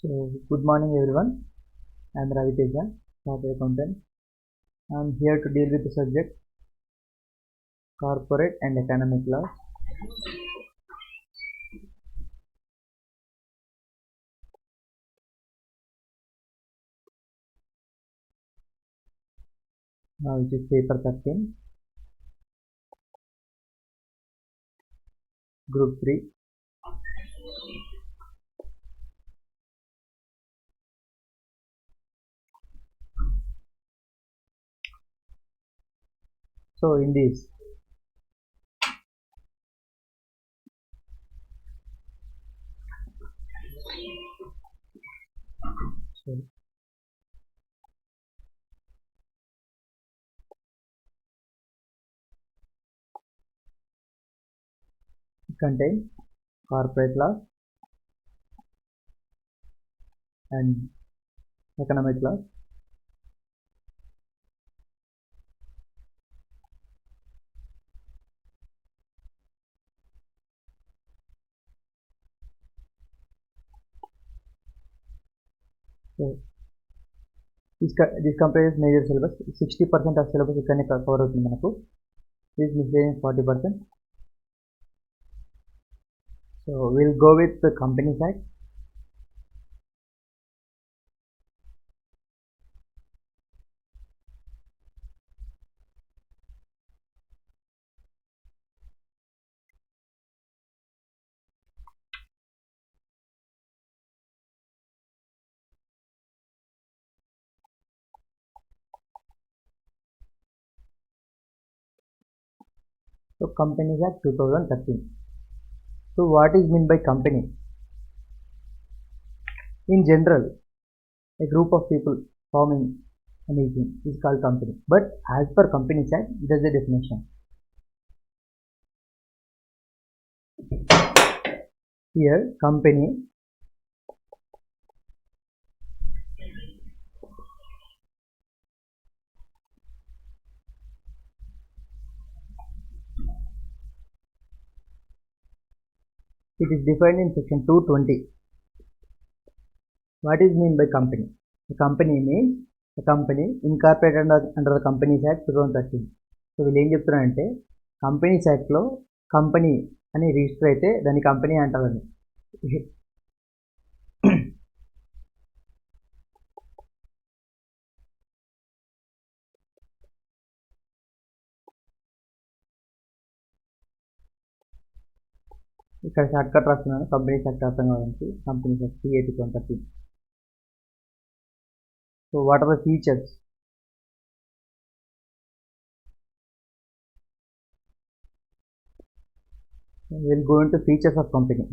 So, good morning everyone. I am Ravi Teja, Chartered Accountant. I am here to deal with the subject Corporate and Economic Law. Now, which is paper 13, Group 3. So, in this, it contains corporate law and economic law. So, this comprises major syllabus. 60% of syllabus is cover అవుతుంది మనకు. This miscellaneous 40%. So, we'll go with the company side. So, Companies Act 2013. So, what is meant by company? In general, a group of people forming a meeting is called company. But as per Companies Act, there's a definition. Here, company it is defined in section 220. What is meant by company? A company means a company incorporated under the Companies Act 2013. So వీళ్ళు ఏం చెప్తున్నారంటే companies యాక్ట్లో company అని register అయితే దాన్ని company అంటారని. ఇక్కడ shortcut రాస్తున్నాను, కంపెనీస్ యాక్ట్ అర్థం కావాలంటే companies act 2013. So what are the features? We'll go into features of company.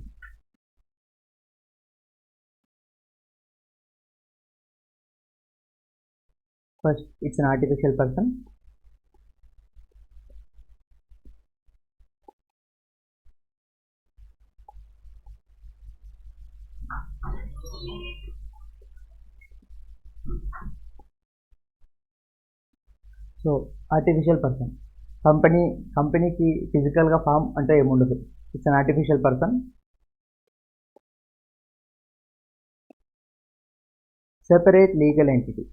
First, it's an artificial person. So artificial person కంపెనీకి ఫిజికల్గా ఫామ్ అంటే ఏముండదు. It's an artificial person. Separate legal entity.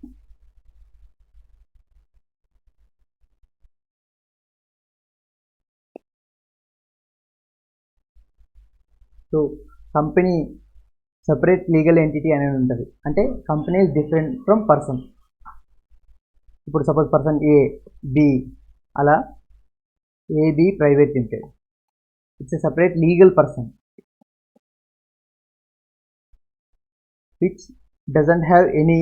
So company separate legal entity అనేది ఉంటుంది. అంటే company is different from person. ఇప్పుడు suppose person A, B, అలా A B private limited. It's a separate legal person which doesn't have any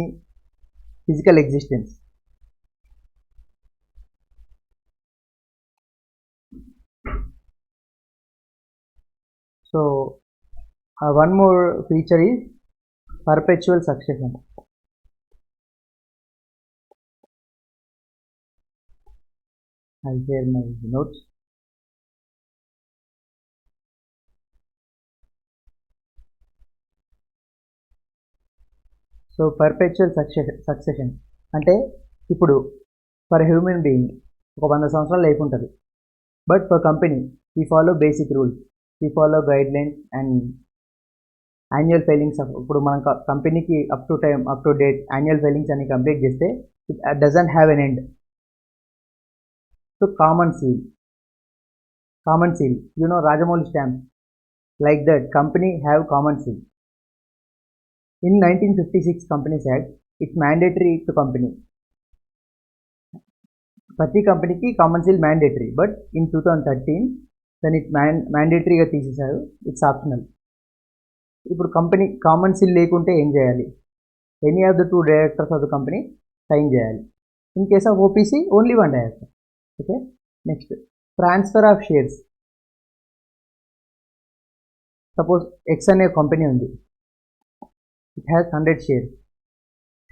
physical existence. So one more feature is perpetual succession. I'll share my notes. So perpetual succession అంటే ఇప్పుడు for human being ఒక 100 సంవత్సరాల life ఉంటుంది. But for company we follow basic rules, we follow guide lines and annual filings ఇప్పుడు మనం కంపెనీకి up to date annual filings అని complete చేస్తే it doesn't have an end. So common seal, Rajamouli stamp, like that company have common seal. In 1956 Companies Act, it's mandatory to company. ప్రతి కంపెనీకి common seal mandatory, but in 2013 దాన్ని మ్యాండేటరీగా తీసేశారు, it's optional. ఇప్పుడు company common seal లేకుంటే ఏం చేయాలి? Any of the 2 directors of the company sign చేయాలి. In case of OPC only 1 director. Okay, next transfer of shares. Suppose X అనే company ఉంది, it has 100 shares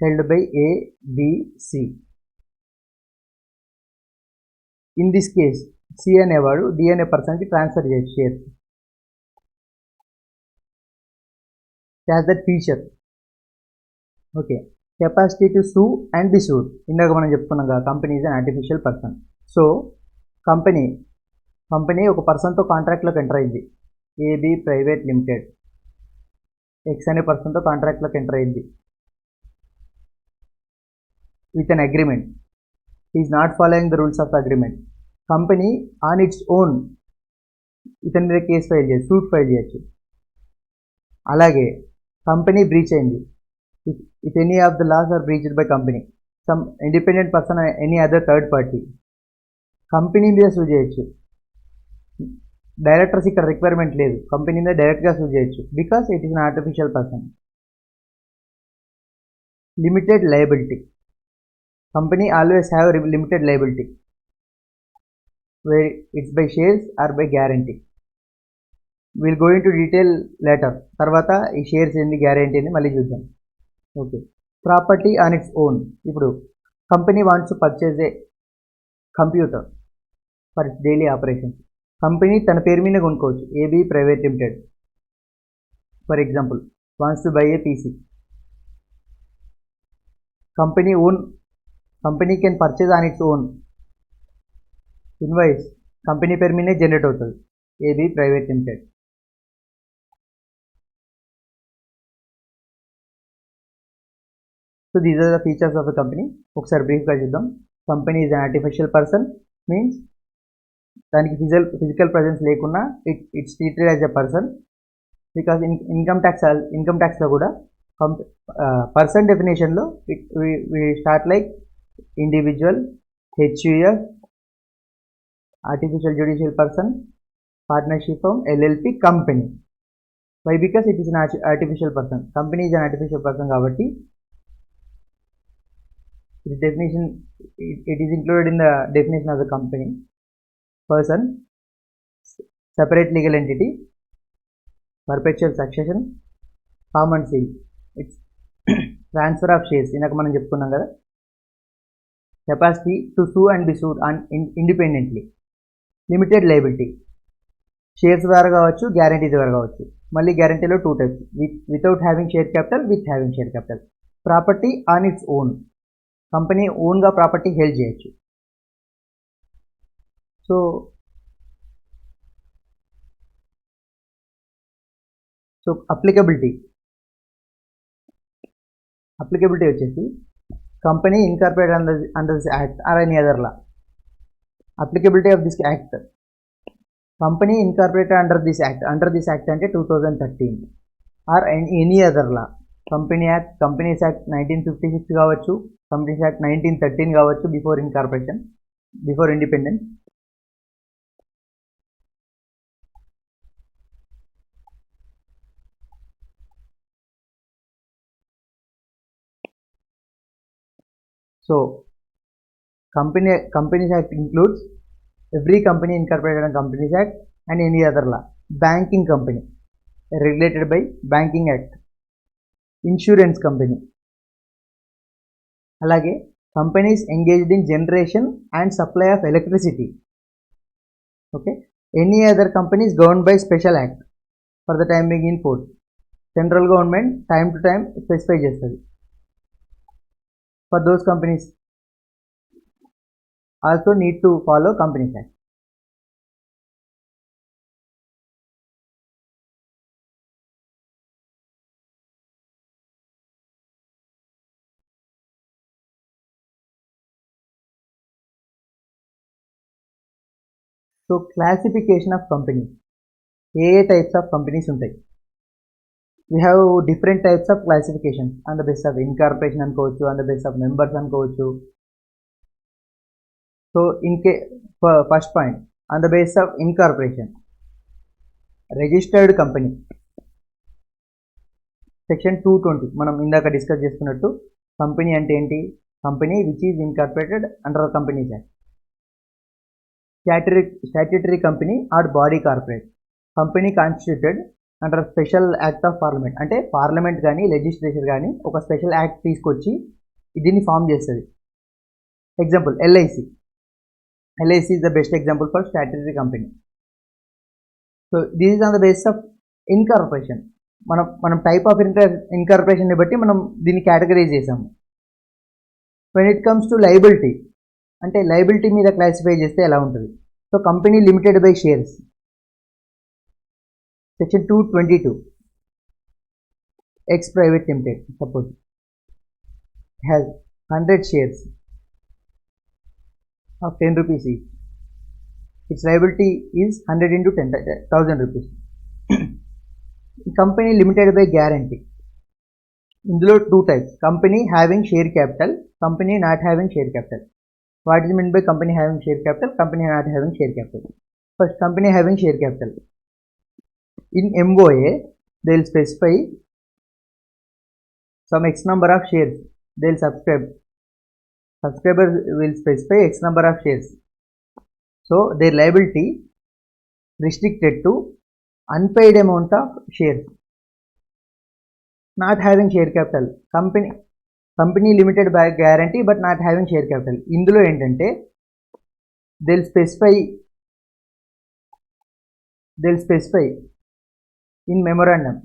held by A, B, C. In this case C అనేవాడు D అనే పర్సన్కి transfer చేయొచ్చు share. Has that feature. Okay, capacity to sue and be sued. ఇందాక మనం చెప్పుకున్నాం కదా, company is an artificial person. So company ఒక పర్సన్తో కాంట్రాక్ట్లోకి ఎంటర్ అయింది, ఏబి ప్రైవేట్ లిమిటెడ్. ఎక్స్ అనే పర్సన్తో కాంట్రాక్ట్లోకి ఎంటర్ అయింది with an agreement. Is not following the rules of the agreement. Company on its own ఇతని మీద కేసు ఫైల్ చేయొచ్చు, సూట్ ఫైల్ చేయొచ్చు. అలాగే కంపెనీ బ్రీచ్ అయింది, if any of the laws are breached by company, some independent person, any other third party, company మీద సూ చేయొచ్చు. Directors ఇక్కడ రిక్వైర్మెంట్ లేదు, కంపెనీ మీద డైరెక్ట్గా సూ చేయొచ్చు, because it is an artificial person. Limited liability. Company always have limited liability, where it's by shares or by guarantee. We'll go into detail later. తర్వాత ఈ షేర్స్ ఏంది, గ్యారంటీ ఏంది మళ్ళీ చూద్దాం. Okay, property on its own. ఇప్పుడు company wants to purchase a computer for its daily operations. Company తన పేరు మీద కొనుక్కోవచ్చు, AB private limited for example wants to buy a PC. Company can purchase on its own. Invoice company పేరు మీదే generate అవుతుంది, AB private limited. So these are the features of the company. ఒకసారి బ్రీఫ్గా చూద్దాం. Company is an artificial person, means దానికి physical presence లేకున్నా it's treated as a person. Because income ట్యాక్స్లో కూడా పర్సన్ డెఫినేషన్లో we start like individual, HUF, artificial judicial person, partnership firm, LLP, company. Why? Because it is an artificial person. Company is an artificial person కాబట్టి its definition, it is included in the definition of the company. Person, separate legal entity, perpetual succession, common seal, it's transfer of shares. ఇందాక మనం చెప్పుకున్నాం కదా, capacity to sue and be sued independently. Limited liability, shares ద్వారా కావచ్చు, guarantee ద్వారా కావచ్చు. మళ్ళీ గ్యారంటీలో 2 types, without having share capital, with having share capital. Property on its own, company ఓన్గా ప్రాపర్టీ హెల్డ్ చేయొచ్చు. సో అప్లికబిలిటీ వచ్చేసి company incorporated under this act or any other law. Applicability of this act, company incorporated under this act అంటే 2013 or any other law. Companies act 1956 కావచ్చు, companies act 1913 కావచ్చు, before incorporation, before independence. So Companies Act includes every company incorporated in Companies Act and any other law. Banking company regulated by Banking Act. Insurance company, అలాగే companies engaged in generation and supply of electricity. Okay, any other companies governed by special act for the time being in force. Central government time to time specify చేస్తుంది. For those companies also need to follow companies act. So classification of company, ఏ types of companies ఉంటాయి. We have different types of classification on the base of incorporation అనుకోవచ్చు, on the base of members అనుకోవచ్చు. So first point, on the base of incorporation, registered company section 220 మనం ఇందాక discuss చేసుకున్నట్టు company అంటే ఏంటి, company which is incorporated under companies act. Statutory company or body corporate, company constituted under special act of parliament, అంటే parliament కానీ legislature కానీ ఒక special act తీసుకొచ్చి దీన్ని ఫామ్ చేస్తుంది. Example LIC is the best example for statutory company. So this is on the base of incorporation. మనం type of ఇన్కార్పొరేషన్ని బట్టి మనం దీన్ని కేటగరైజ్ చేసాము. When it comes to liability, అంటే లయబిలిటీ మీద క్లాసిఫై చేస్తే ఎలా ఉంటుంది. So company limited by shares, section 222, X private limited suppose has 100 shares of 10 rupees each. Its liability is 100 into 10,000 rupees. Company limited by guarantee, ఇందులో 2 types, company having share capital, company not having share capital. What is mean by company having share capital, company not having share capital. First company having share capital, in MOA they will specify some X number of shares they will subscriber will specify X number of shares. So their liability restricted to unpaid amount of shares. Not having share capital, company limited by guarantee but not having share capital. ఇందులో ఏంటంటే they will specify in memorandum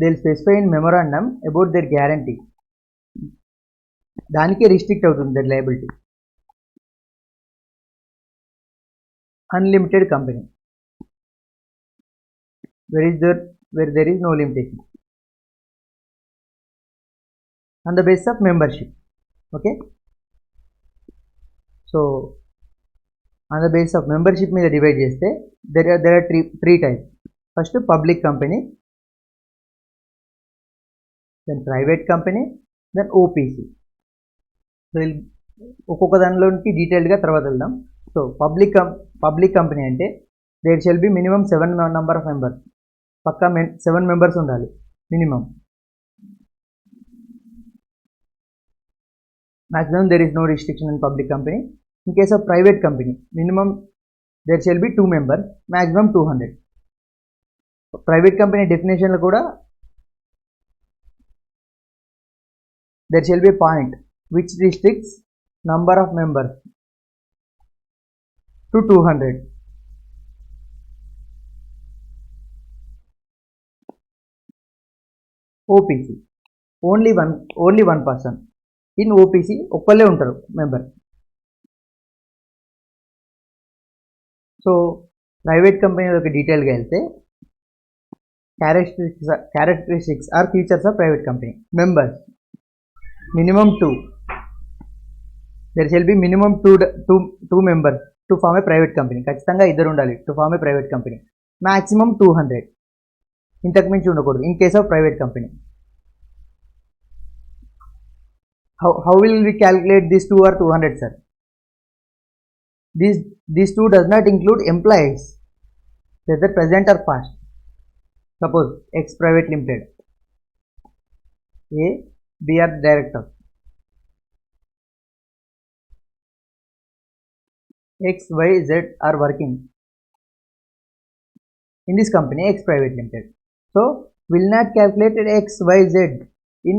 they'll specify in memorandum about their guarantee. దానికే restrict అవుతుంది their liability. Unlimited company, where there is no limitation on the basis of membership. Okay, so on the basis of membership మీద divide చేస్తే there are three types. First public company, then private company, then OPC. So ఒక్కొక్క దానిలోనికి డీటెయిల్డ్గా తర్వాత వెళ్దాం. So public company అంటే there shall be minimum 7 number of members, పక్కా 7 members ఉండాలి minimum. Maximum there is no restriction in public company. In case of private company, minimum there shall be 2 members, maximum 200. Private company definition lo kuda there shall be a point which restricts number of members to 200. OPC, only one person. In OPC ఒక్కళ్ళే ఉంటారు member. So private company యొక్క డీటెయిల్గా వెళ్తే characteristics or features of private company. Members minimum 2, there shall be minimum two members to form a private company. ఖచ్చితంగా 2 ఉండాలి to form a private company. Maximum 200, ఇంతకు మించి ఉండకూడదు in case of private company. How will we calculate these 2 or 200, sir? These 2 does not include employees, whether present or past. Suppose X private limited, A, B are directors, X, Y, Z are working in this company X private limited. So will not calculate X, Y, Z in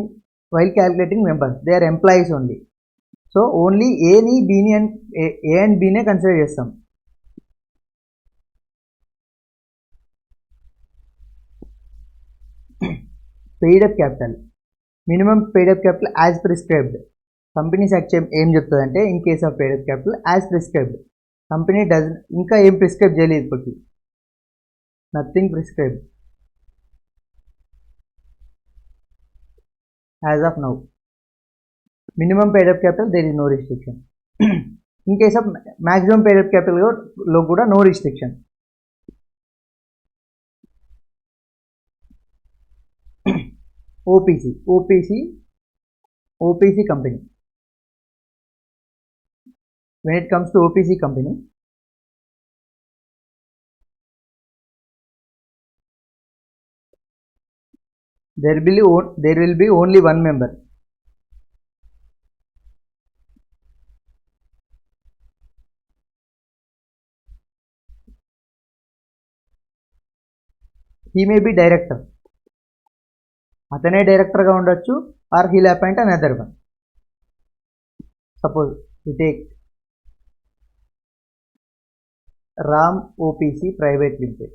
while calculating members, they are employees only. So only A and B నే consider చేస్తాం. Paid up capital, minimum paid up capital as prescribed. Companies act ఏం చెప్తుందంటే in case of paid up capital as prescribed. Company ఇంకా ఏం prescribe చేయలేదు ఇప్పటికి. Nothing prescribed as of now. Minimum paid up capital, there is no restriction. In case of maximum paid up capital lo kuda no restriction. OPC company. When it comes to OPC company, there will be only one member. He may be director. అతనే డైరెక్టర్గా ఉండొచ్చు, or he'll appoint another one. Suppose we take Ram OPC private limited.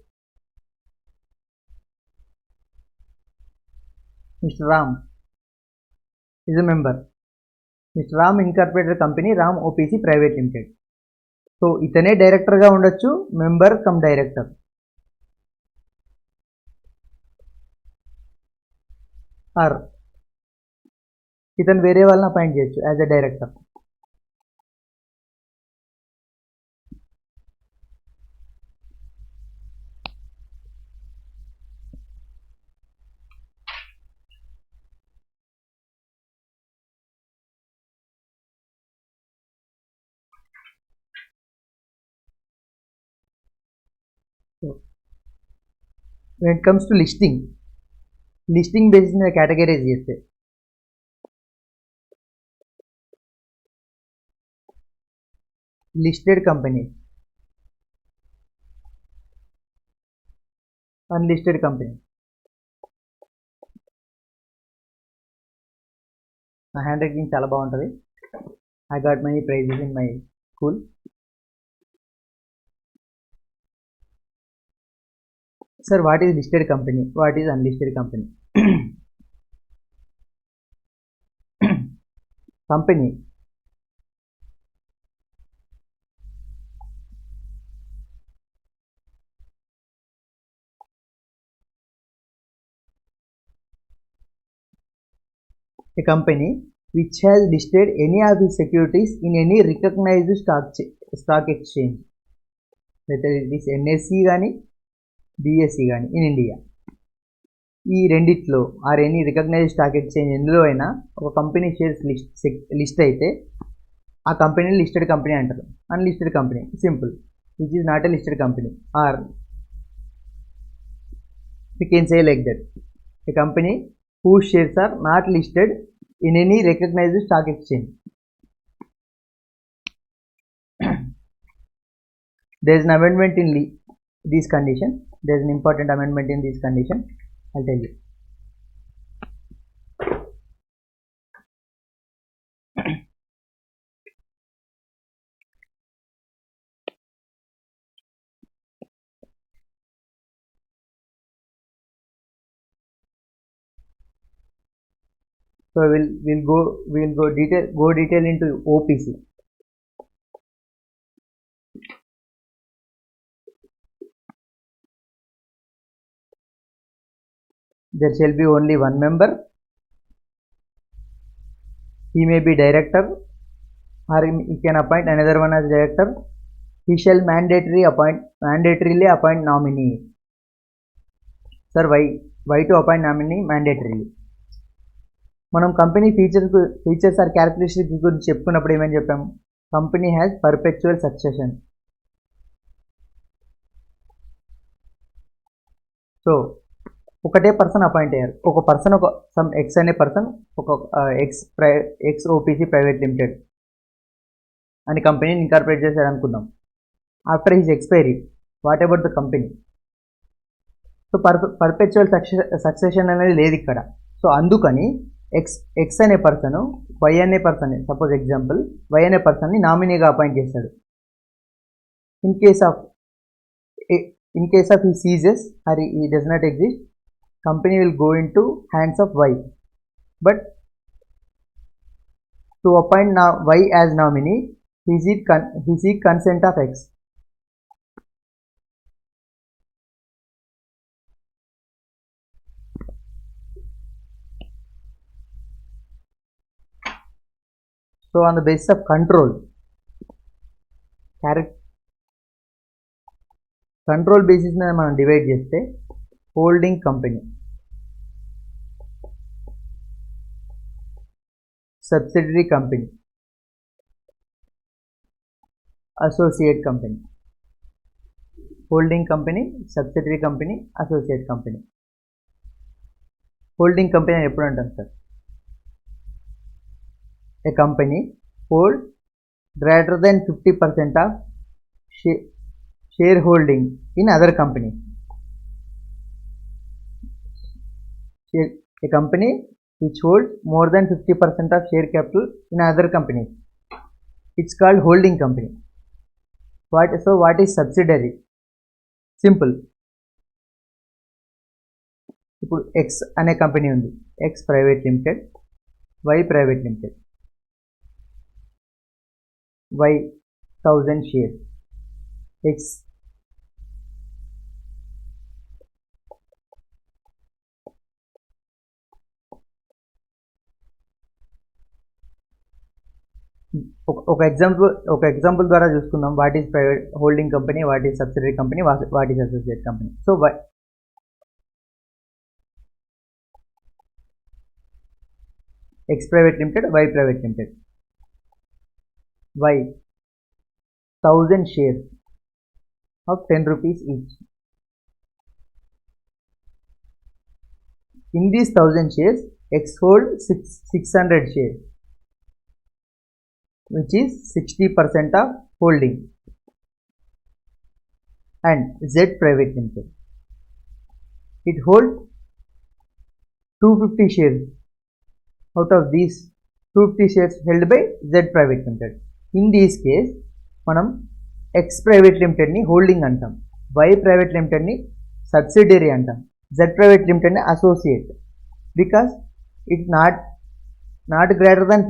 Mister Ram is a member. Mister Ram incorporated company Ram OPC private limited. So ఇతనే డైరెక్టర్గా ఉండొచ్చు, member come director. Are ఇతను వేరే వాళ్ళని appoint చేయొచ్చు as a director. When it comes to listing basis మీద categorise చేస్తే listed company, unlisted company. నా హ్యాండ్ రైటింగ్ చాలా బాగుంటుంది. I got money prizes in my school. Sir, what is listed company? What is unlisted company? Company a company which has listed any of its securities in any recognized stock exchange, whether it is NSE గానీ BSE కానీ in India. ఈ రెండిట్లో or any recognised stock exchange ఎందులో అయినా ఒక company shares list అయితే ఆ కంపెనీని లిస్టెడ్ కంపెనీ అంటారు. Unlisted company simple, which is not a listed company. Or we can say like that, a company whose shares are not listed in any recognized stock exchange. There is an amendment in this condition. There is an important amendment in this condition. I'll tell you. So we'll go detail into OPC. There shall be only one member. He may be director, or he can appoint another one as director. He shall mandatorily appoint nominee. Sir, why to appoint nominee mandatorily? మనం company features are characteristics గురించి చెప్పుకున్నప్పుడు ఏమని చెప్పాము? Company has perpetual succession. So ఒకటే person appoint అయ్యారు. ఒక person some X అనే person ఒక X OPC private limited అని కంపెనీని ఇన్కార్పొరేట్ చేశారు అనుకుందాం. After his expiry, what about the company? So perpetual succession అనేది లేదు ఇక్కడ. సో అందుకని ఎక్స్ అనే పర్సన్ వై అనే పర్సన్, సపోజ్ ఎగ్జాంపుల్ వై అనే పర్సన్ని నామినీగా అపాయింట్ చేశాడు. In case of he ceases or he does not exist, company will go into hands of Y. But to appoint Y as nominee, he seek consent of X. So on the basis of control basis మీద మనం divide చేస్తే holding company, subsidiary company, associate company. Holding company, subsidiary company, associate company. Holding company అని ఎప్పుడు అంటాం sir? A company hold greater than 50% of shareholding in other company. A company which holds more than 50% of share capital in other companies, it's called holding company. What is subsidiary? Simple. ఇప్పుడు X అనే company ఉంది, X private limited, Y private limited. Y 1000 shares. X ఒక example ద్వారా చూసుకుందాం. What is private holding company, what is subsidiary company, what is associate company. So X private limited, Y private limited. Y 1000 shares of 10 rupees each. In these 1000 shares, X hold 600 shares, which is 60% of holding. And Z private limited, it holds 250 shares. Out of these 250 shares held by Z private limited. In this case మనం X private limited ని holding అంటాం, Y private limited ని subsidiary అంటాం, Z private limited ని associate. Because it not greater than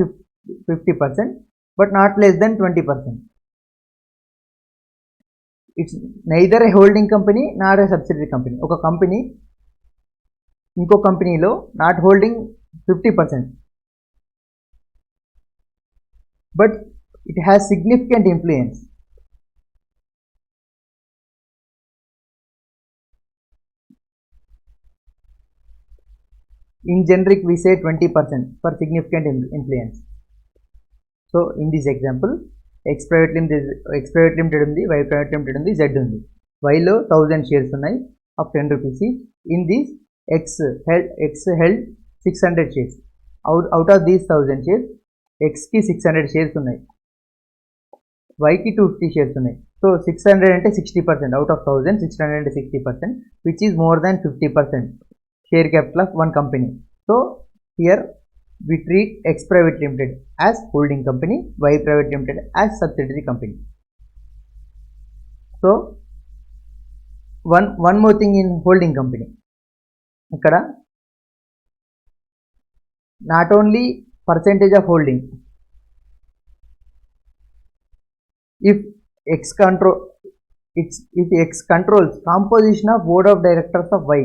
50% but not less than 20%. It's neither A holding company not a subsidiary company. ఒక company ఇంకో కంపెనీలో not holding 50%, but it has significant influence. In generic we say 20% for significant influence. So in this example X private limited undi, Y private limited undi, Z undi. Y lo 1000 shares unnai of 10 rupees each. In this X held 600 shares. Out of these 1000 shares X ki 600 shares unnai, Y కి 250 shares ఉన్నాయి. So 600 అంటే 60%. Out of 1000 600 అంటే 60%, which is more than 50% share capital of one company. So here we treat X private limited as holding company, Y private limited as subsidiary company. So one more thing in holding company, ఇక్కడ not only percentage of holding. If X controls composition of board of directors of Y,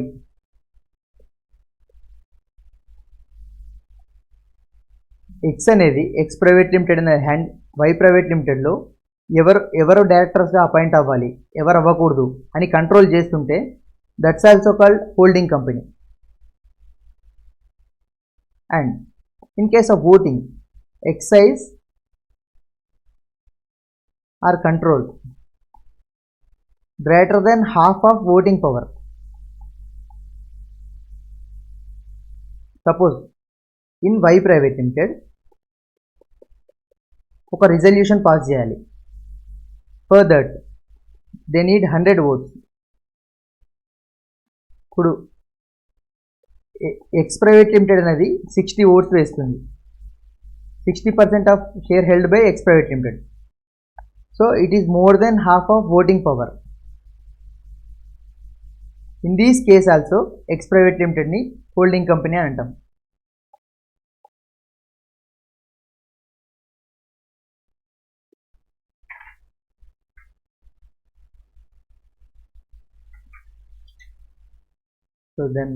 X అనేది X private limited అనే Y private limited లో ఎవరు directors గా appoint అవ్వాలి, ఎవరు అవ్వకూడదు అని కంట్రోల్ చేస్తుంటే that's also called holding company. And in case of voting, excise are controlled greater than half of voting power. Suppose in Y private limited ఒక రిజల్యూషన్ పాస్ చేయాలి. For that they need 100 votes. ఇప్పుడు X private limited అనేది 60 votes వేస్తుంది. 60% of share held by X private limited. So it is more than half of voting power. In this case also X private limited ni holding company అని అంటాం. So then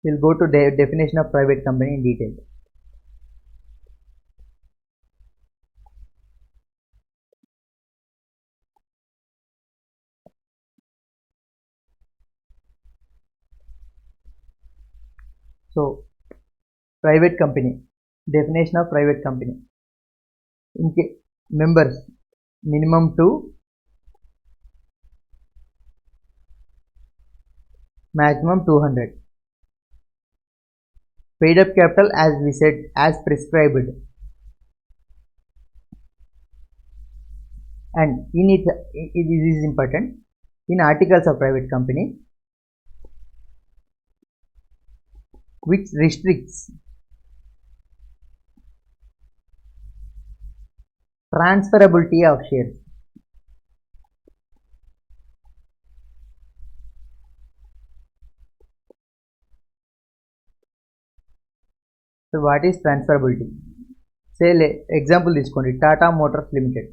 We'll go to the definition of private company in detail. So, private company, definition of private company. Members, minimum 2, maximum 200. Paid up capital, as we said, as prescribed. And in it is important, in articles of private company, which restricts transferability of shares. So what is transferability? Say example తీసుకోండి, Tata Motors Limited.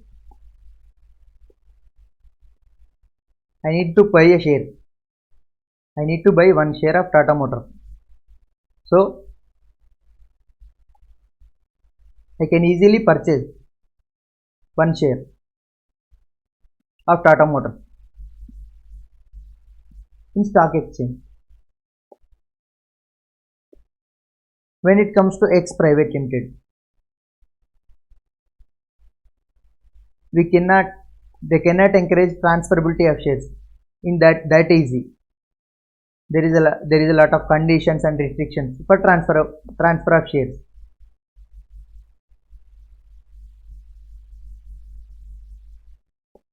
I need to buy a share. I need to buy one share of Tata Motors. So I can easily purchase one share of Tata Motors in stock exchange. When it comes to X Private Limited, they cannot encourage transferability of shares in that easy. There is a lot of conditions and restrictions for transfer of shares.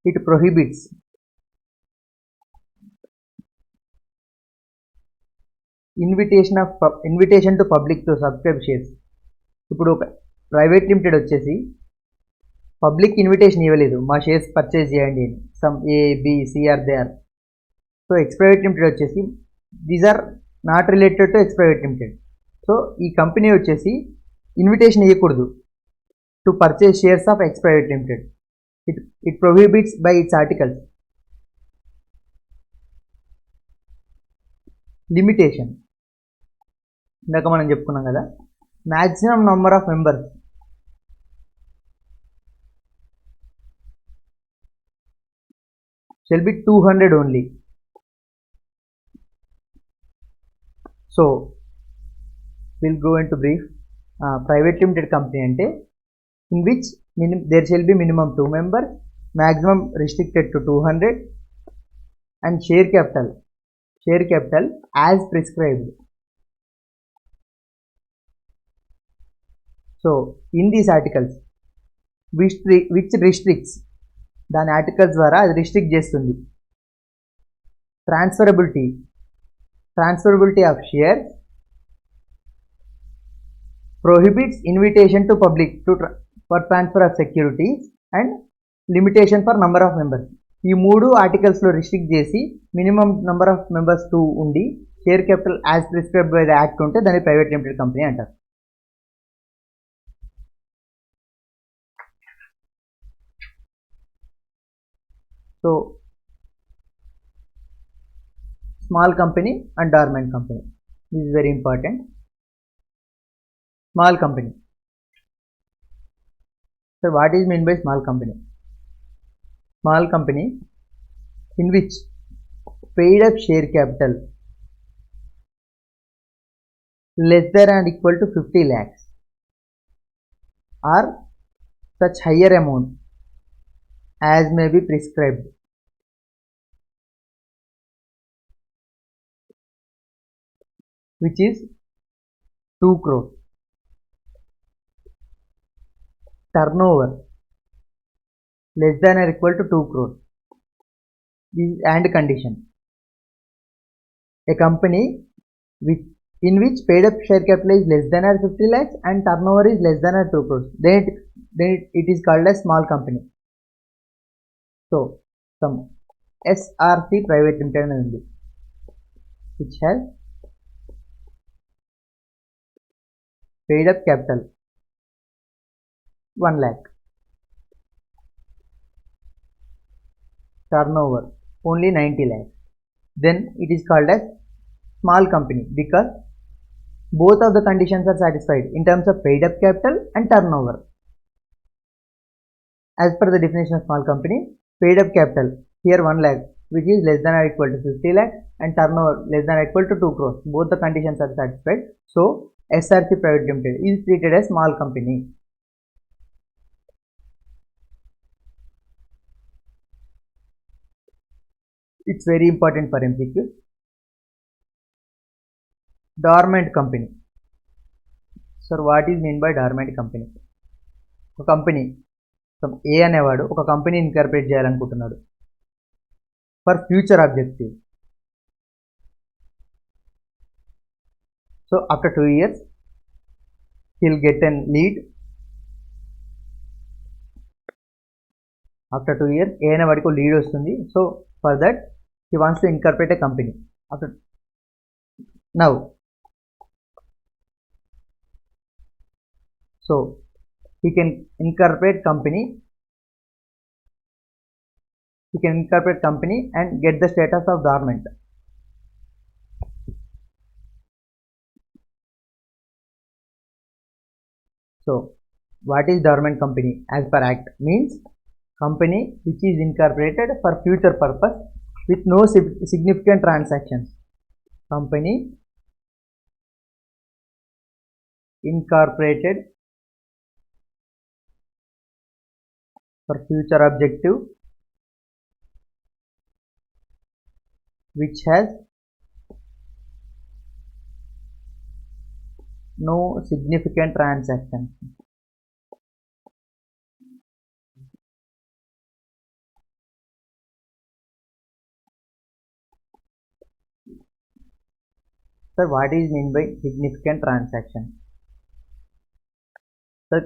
It prohibits invitation to public to subscribe shares. ఇప్పుడు private limited వచ్చేసి public invitation ఇవ్వలేదు, మా shares purchase చేయండి అని. Some A B C are they are. So X private limited వచ్చేసి these are not related to X private limited. So ఈ company వచ్చేసి invitation ఇవ్వకూడదు to purchase shares of X private limited. It prohibits by its articles. Limitation ఇందాక మనం చెప్పుకున్నాం కదా, maximum number of members shall be 200 only. So we'll go into brief. Private limited company ante in which there shall be minimum 2 members, maximum restricted to 200, and share capital as prescribed. So in these articles which restricts, దాని articles ద్వారా అది restrict చేస్తుంది transferability of shares, prohibits invitation to public for transfer of securities, and limitation for number of members. ఈ 3 ఆర్టికల్స్లో restrict చేసి minimum number of members 2 ఉండి share capital as prescribed by the act ఉంటే దాన్ని private limited company అంటారు. So small company and dormant company, this is very important. Small company. So what is meant by small company? Small company in which paid up share capital less than or equal to 50 lakhs or such higher amount as may be prescribed. Which is 2 crore. Turnover less than or equal to 2 crore. This is and condition. A company in which paid up share capital is less than or 50 lakhs and turnover is less than or 2 crores. Then it is called as small company. So some SRC Private Limited which has paid up capital 1 lakh, turnover only 90 lakhs, then it is called as small company because both of the conditions are satisfied in terms of paid up capital and turnover. As per the definition of small company, paid up capital, here 1 lakh, which is less than or equal to 50 lakh, and turnover less than or equal to 2 crores. Both the conditions are satisfied. So, SRC Private Limited is treated as small company. It's very important for MCQ. Dormant company. Sir, what is meant by dormant company? A company, A అనేవాడు ఒక company incorporate చేయాలనుకుంటున్నాడు for future objective. So after 2 years he'll get an lead. After 2 years A అనేవాడికి lead వస్తుంది. So for that he wants to incorporate a company. After now, so he can incorporate company and get the status of dormant. So what is dormant company as per act? Means company which is incorporated for future purpose with no significant transactions. Company incorporated for future objective which has no significant transactions. Sir, what is meant by significant transaction? Sir,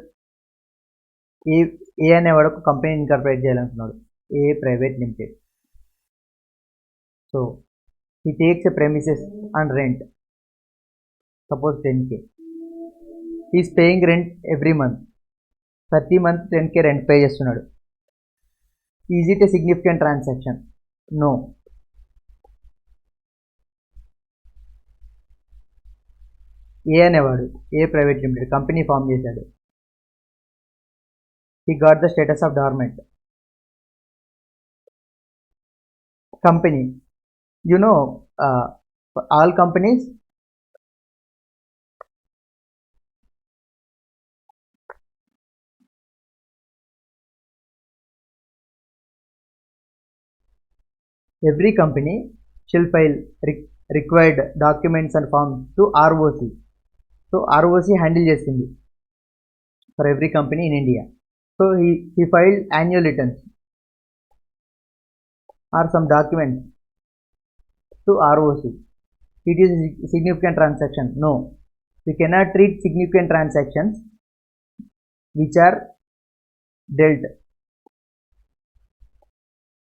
A అనేవాడు ఒక company incorporate చేయాలనుకున్నాడు, a private limited. So he takes a premises on rent, suppose 10k. he is paying rent every month, 30 months 10k rent pay చేస్తున్నాడు. Is it a significant transaction? No. ఏ అనేవాడు ఏ private limited company form చేశాడు. he got the status of dormant. Company, you know, for all companies every company shall file required documents and forms to ROC. So ROC handle చేస్తుంది for every company in India. So he filed annual returns or some documents to ROC. It is a significant transaction. No, we cannot treat significant transactions which are dealt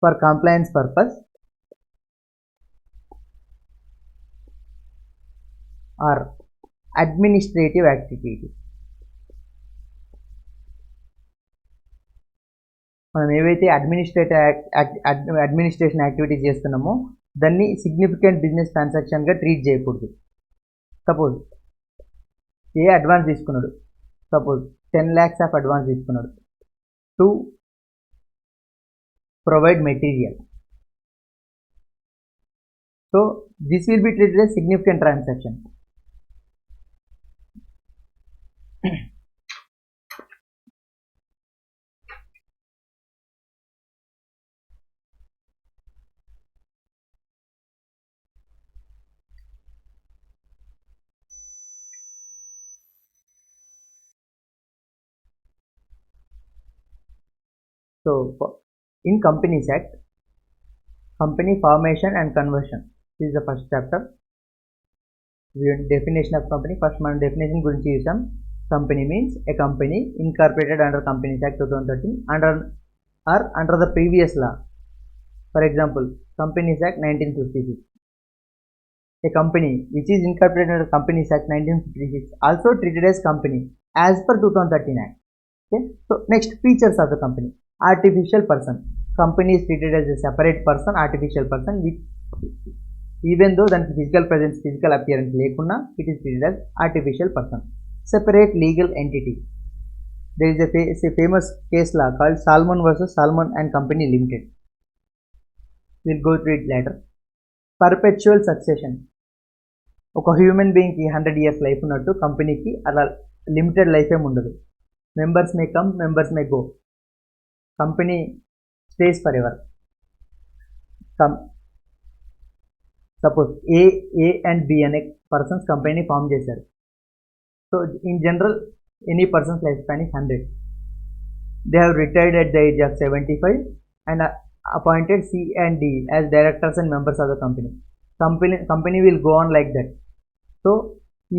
for compliance purpose or administrative activity. మనం ఏవైతే administration activities చేస్తున్నామో దాన్ని significant business ట్రాన్సాక్షన్గా treat చేయకూడదు. Suppose advance తీసుకున్నాడు, suppose 10 lakhs of advance తీసుకున్నాడు to provide material. So this will be treated as significant transaction. So in Companies Act, company formation and conversion, this is the first chapter. Definition of company, first మనం definition గురించి చూసాం. Company means a company incorporated under Companies Act 2013 under the previous law. For example, Companies Act 1956. A company which is incorporated under Companies Act 1956 also treated as company as per 2013 Act. Okay, so next, features of the company. Artificial person. Company is treated as a separate person, artificial person, which even though దానికి physical appearance లేకున్నా it is treated as artificial person. Separate legal entity. There is a famous case law called Salmon versus Salmon and Company Limited. We'll go through it later. Perpetual succession. ఒక human బీయింగ్కి 100 years life ఉన్నట్టు కంపెనీకి అలా limited life ఏమి ఉండదు. Members may come, members may go. Company stays for ever. Suppose A and B అనే persons కంపెనీని form చేశారు. So in general any person's lifespan is 100. They have retired at the age of 75 and appointed C and D as directors and members of the company. Company will go on like that. So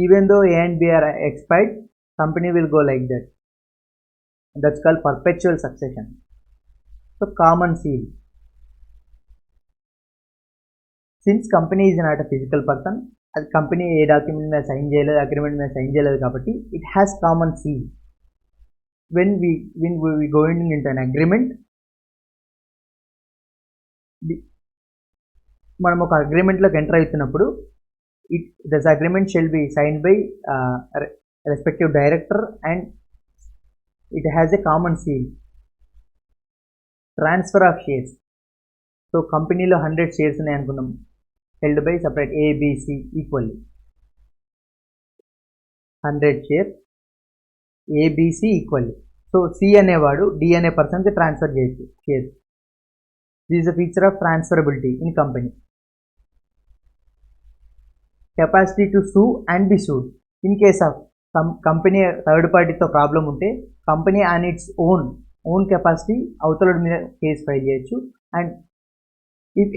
even though A and B are expired, company will go like that. That's called perpetual succession. So common seal. Since company is not a physical person, అది company ఏ document మీద sign చేయలేదు, agreement మీద sign చేయలేదు కాబట్టి it has common seal. When we going into an agreement, మనం ఒక అగ్రిమెంట్లోకి ఎంటర్ అవుతున్నప్పుడు this agreement shall be sign by respective director and it has a common seal. Transfer of shares. So కంపెనీలో 100 shares ఉన్నాయి అనుకున్నాం, held by separate A, B, C equally. 100 shares A, B, C equally. So C అనేవాడు D అనే పర్సన్కి transfer చేయొచ్చు shares. This is the feature of transferability in company. Capacity to sue and be sued. In case of company third పార్టీతో problem ఉంటే company on its own capacity అవతల మీద case file చేయొచ్చు. And if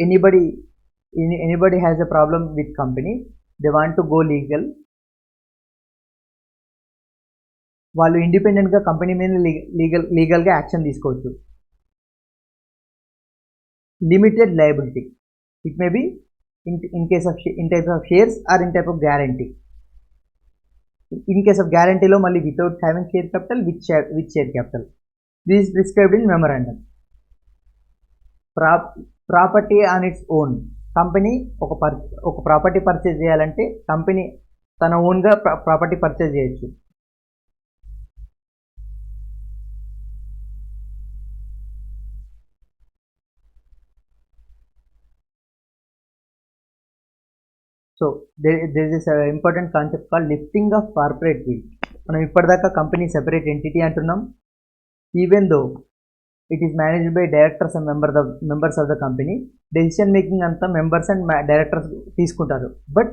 anybody has a problem with company, they want to go legal, వాళ్ళు ఇండిపెండెంట్గా company మీద లీగల్గా action తీసుకోవచ్చు. Limited liability. It may be in type of shares or in type of guarantee. In case of guarantee లో మళ్ళీ without having share capital, with share capital. This is prescribed in memorandum. Property on its own. Company ఒక property purchase చేయాలంటే company తన ఓన్గా property purchase చేయొచ్చు. So there is an important concept called lifting of corporate will. మనం ఇప్పటిదాకా company separate entity అంటున్నాం. Even though it is managed by directors and members of the company. Decision making అంతా members and directors తీసుకుంటారు. But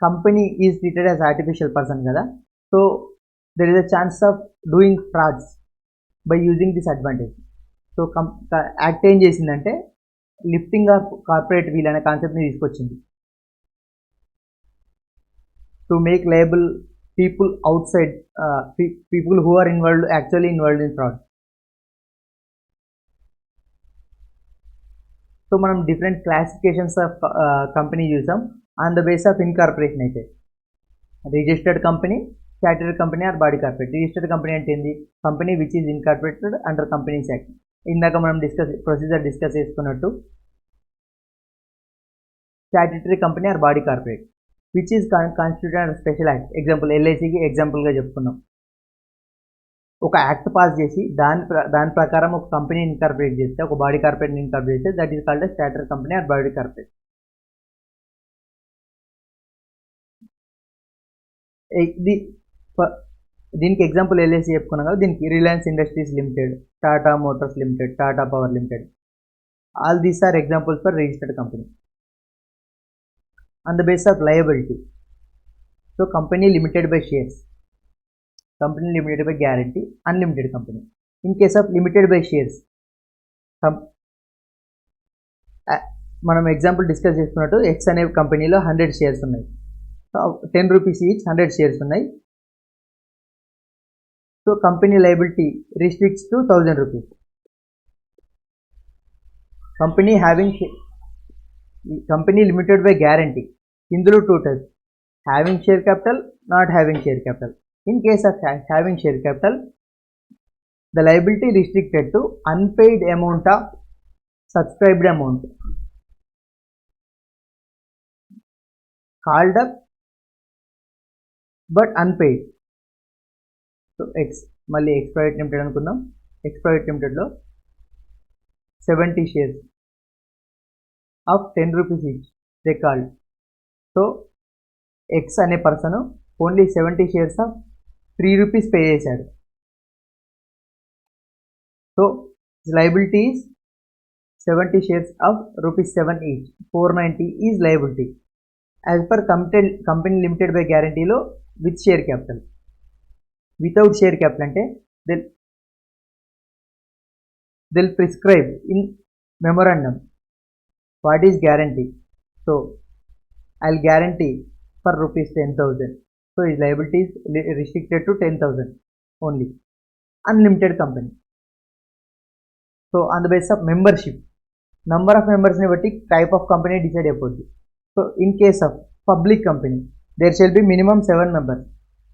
company is treated as artificial person కదా. So there is a chance of doing frauds by using this advantage. So act ఏం చేసిందంటే lifting of corporate veil అనే కాన్సెప్ట్ని తీసుకొచ్చింది. To make liable people outside, people who are actually involved in fraud. So మనం different classifications of company చూసాం. On the base of incorporation అయితే registered company, chartered company or body corporate. Registered company అంటే ఏంది? Company which is incorporated under companies act. ఇందాక మనం procedure discuss చేసుకున్నట్టు chartered company or body corporate which is constituted under special act. Example ఎల్ఐసికి ఎగ్జాంపుల్గా చెప్పుకున్నాం. ఒక యాక్ట్ పాస్ చేసి దాని ప్రకారం ఒక కంపెనీ ఇన్కార్పొరేట్ చేస్తే, ఒక బాడీ కార్పొరేట్ ఇన్కార్పొరేట్ చేస్తే that is called charter company or body corporate. దీనికి ఎగ్జాంపుల్ ఎల్ఐసి చెప్పుకున్నాం కదా. దీనికి Reliance industries limited, Tata motors limited, Tata power limited, all these are examples for registered company. On the base of liability, so company limited by shares, company limited by guarantee, unlimited company. In case of limited by shares, మనం example discuss చేసుకున్నట్టు X అనే కంపెనీలో 100 shares ఉన్నాయి. 10 rupees each 100 shares ఉన్నాయి. So company liability restricts to 1000 rupees. Company limited by guarantee, ఇందులో 2 types, having share capital, not having share capital. In case of having share capital, the liability restricted to unpaid amount of subscribed amount. called up but unpaid. So X మళ్ళీ X private limited అనుకుందాం. X private లిమిటెడ్లో 70 shares of 10 rupees each they called. So X అనే person only 70 shares of 3 rupees pay చేశాడు. So liability is 70 shares of rupees 7 each, 490 is liability. As per company limited by guarantee లో with share capital. Without share capital అంటే they'll prescribe in memorandum what is guarantee. So I'll guarantee for rupees 10,000. So his liability is restricted to 10,000 only. Unlimited company. So on the basis of membership, number of members ni batti type of company decide అయిపోద్ది. So in case of public company, there shall be minimum 7 members.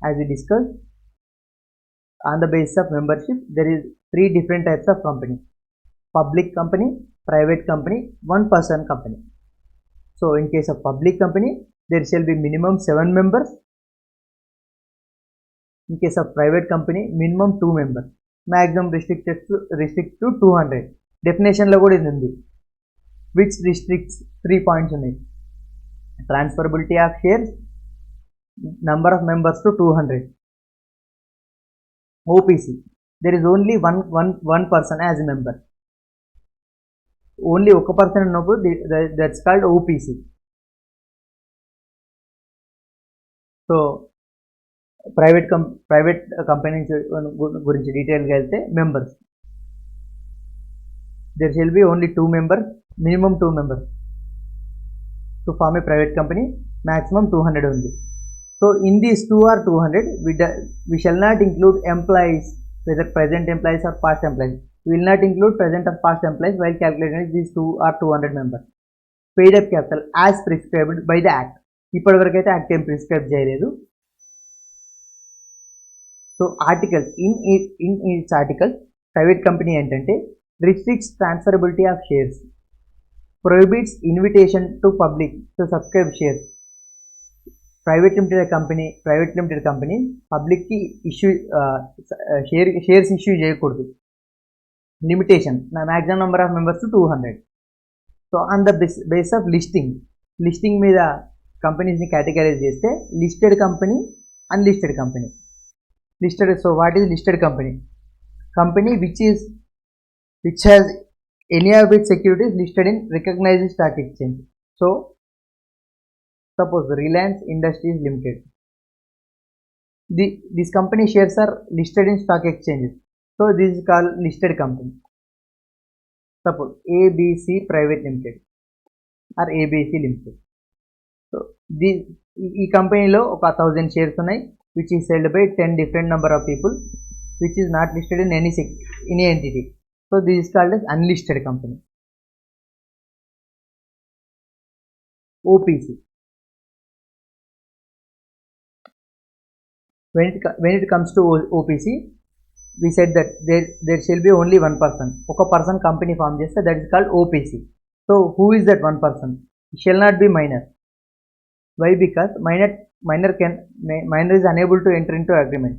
As we discussed, on the basis of membership, there is 3 different types of company: public company, private company, one person company. So in case of public company, there shall be minimum 7 members. In case of private company, minimum 2 members. Maximum restrict to 200. Definition lo kuda undi, which restricts 3 points ఉన్నాయి: transferability of shares, number of members to 200. OPC, there is only one person as a member. Only ఒక person ఉన్నప్పుడు that's called OPC. So private company గురించి డీటెయిల్గా వెళ్తే members, there shall be only 2 members, minimum 2 members to form a private company, maximum 200 only. So in these 2 or 200, we shall not include employees, whether present employees or past employees. We will not include present or past employees while calculating these 2 or 200 members. Paid up capital as prescribed by the act. ఇప్పటి వరకు అయితే act ఏం prescribe చేయలేదు. So articles in it's articles private company ఏంటంటే restricts transferability of shares, prohibits invitation to public to subscribe shares. Private limited company public ki issue shares issue చేయకూడదు. Limitation, maximum number of members to 200. So on the basis of listing మీద companies ని categorize చేస్తే listed company, unlisted company. Listed, so what is listed company? Company which has any of its securities listed in recognized stock exchange. So suppose Reliance Industries Limited, this company shares are listed in stock exchanges, so this is called listed company. Suppose ABC Private Limited or ABC Limited. So ఈ కంపెనీలో ఒక 1000 shares ఉన్నాయి, which is held by 10 different number of people, which is not listed in any entity. So this is called as unlisted company. OPC, when it comes to OPC, we said that there shall be only one person. Oka person company form cheste, that is called OPC. So who is that one person? It shall not be minor. Why? Because minor is unable to enter into agreement.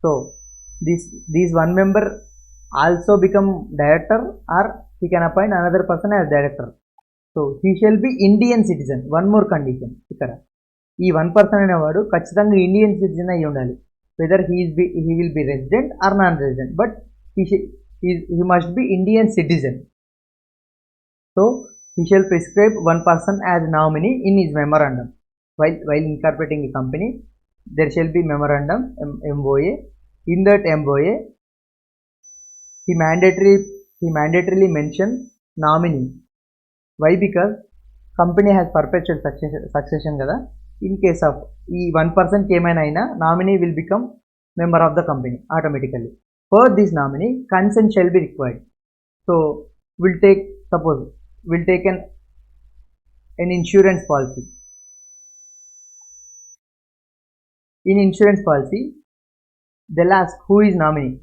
So this one member also become director, or he can appoint another person as director. So he shall be Indian citizen. One more condition ikkada, ee one person అనేవాడు ఖచ్చితంగా Indian citizen అయి ఉండాలి. Whether he will be resident or non-resident, but he must be Indian citizen. So he shall prescribe one person as nominee in his memorandum. While incorporating a company, there shall be memorandum, MOA. In that MOA, he mandatorily mentions nominee. Why? Because company has perpetual succession kada. In case of one person came and nominee will become member of the company automatically. For this nominee, consent shall be required. So we'll take an insurance policy. In insurance policy, they'll ask who is nominee.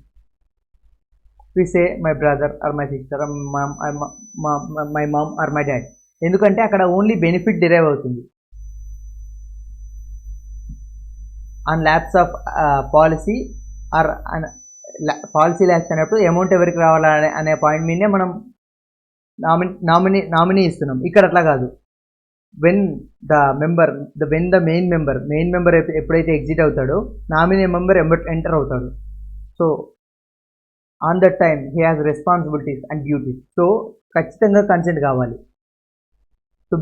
We say my brother or my sister my mom or my dad. ఎందుకంటే అక్కడ only benefit derive అవుతుంది. On lapse of policy or policy lapse అన్నప్పుడు amount ఎవరికి రావాలా అనే point మీదనే మనం nominee ఇస్తున్నాం. ఇక్కడ అట్లా కాదు. వెన్ ద మెయిన్ మెంబర్ ఎప్పుడైతే ఎగ్జిట్ అవుతాడో నామినీ మెంబర్ ఎంటర్ అవుతాడు. So on that time he has responsibilities and duties. So ఖచ్చితంగా కన్సెంట్ కావాలి. To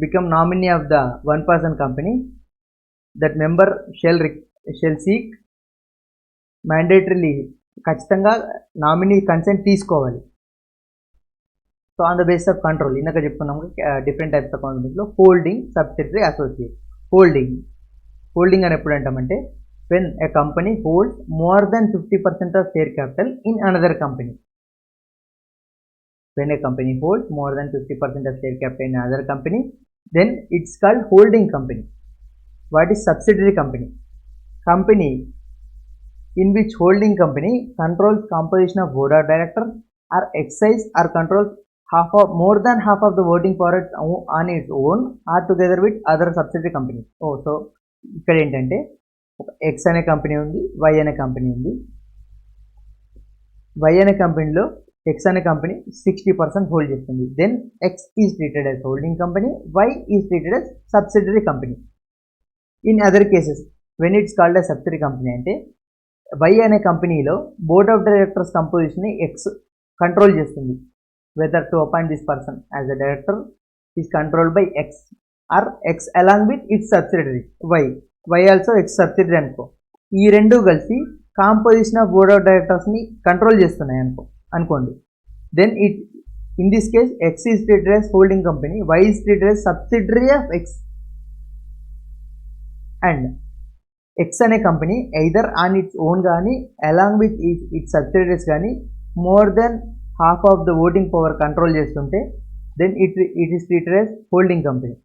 become nominee of the one person company, that member shall seek mandatorily, ఖచ్చితంగా nominee consent తీసుకోవాలి. So on the basis of control, ఇందాక చెప్పుకున్నాము different types of అకౌంటింగ్లో holding, subsidiary, associate. Holding అని ఎప్పుడు అంటామంటే when a company holds more then 50% of share capital in another company. When a company holds more than 50% of share capital in another company, then it's called holding company. What is subsidiary company? Company in which holding company controls composition of board of directors or exercise or controls more than half of the voting power on its own or together with other subsidiary companies. So ఇక్కడ ఏంటంటే X అనే company ఉంది, why అనే company ఉంది. Why అనే కంపెనీలో X అనే company 60% hold చేస్తుంది. Then X is treated as holding company, Y is treated as subsidiary company. In other cases when it's called as subsidiary company అంటే వై అనే కంపెనీలో బోర్డ్ ఆఫ్ డైరెక్టర్స్ కంపోజిషన్ని X control చేస్తుంది. Whether to appoint this person as a director is controlled by X or X along with its subsidiary Y also X subsidiary అనుకో. ఈ రెండు కలిసి composition of board of డైరెక్టర్స్ని control చేస్తున్నాయి అనుకోండి. Then in this case X is treated as holding company, Y is treated as subsidiary of X. And X అనే company either on its own కానీ along with its subsidiaries కానీ more than half of the voting power control చేస్తుంటే then it is treated as holding company.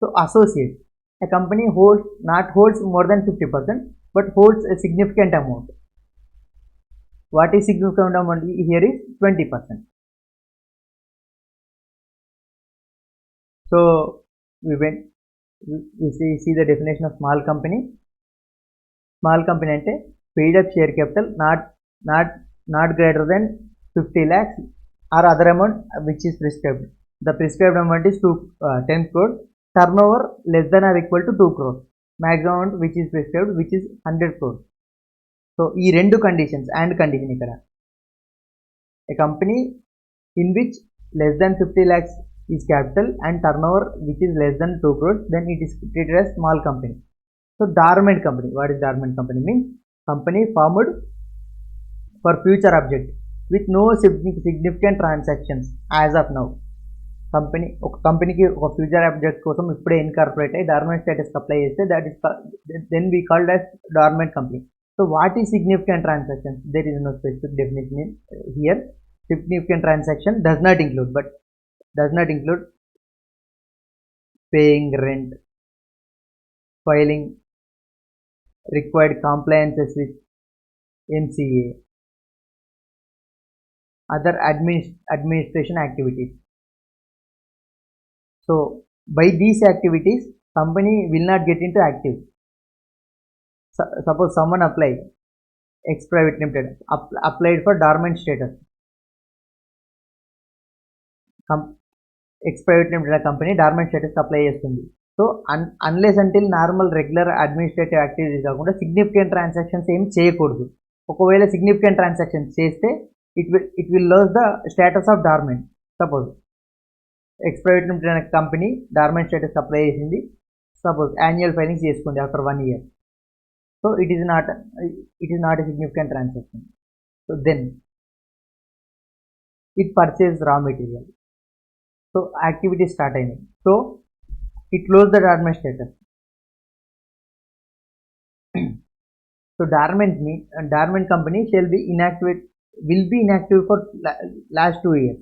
So associate, a company not holds more than 50% but holds a significant amount. What is significant amount? Here is 20%. So we see the definition of small company. Small company ante paid up share capital not greater than 50 lakhs or other amount which is prescribed. The prescribed amount is 10 crores. Turnover less than or equal to 2 crores. Maximum amount which is prescribed which is 100 crores. So ఈ రెండు conditions and condition ఇక్కడ a company in which less than 50 lakhs is capital and turnover which is less than 2 crores, then it is treated as small company. So dormant company, what is dormant company? Means company formed for future object with no significant transactions as of now. కంపెనీకి ఒక future object కోసం ఇప్పుడే incorporate అయ్యి dormant status apply చేస్తే that is then we called as dormant company. So what is significant transactions? There is no specific definition here. Significant transaction does not include paying rent, filing required compliances with MCA, other administration activities. So by these activities company will not get into active. Suppose someone applied, X Private Limited applied for dormant status. X Private Limited company dormant status apply చేస్తుంది. So unless until normal regular administrative activities కాకుండా significant transactions ఏం చేయకూడదు. ఒకవేళ significant transactions చేస్తే it will lose the status of dormant. Suppose X private limited అనే company dormant status apply చేసింది. Suppose annual filings చేసుకోండి after 1 year. So it is not a significant transaction. So then it purchase raw material. So activity start అయినాయి. So it closed the dormant status. So dormant company will be inactive for last 2 years.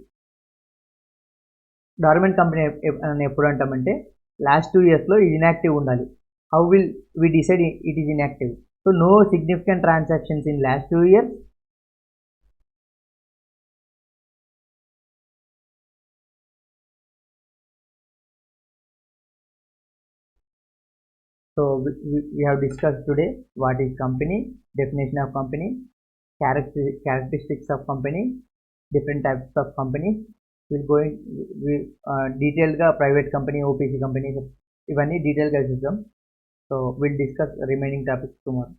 Dormant company ఎప్పుడు అంటామంటే last 2 yearsలో ఇది inactive ఉండాలి. How will we decide it is inactive? So no significant transactions in last 2 years. So we have discussed today what is company, definition of company, characteristics of company, different types of companies. We'll go in detailed గా private company, OPC company ఇవన్నీ డీటెయిల్గా చూద్దాం. So will discuss remaining topics tomorrow.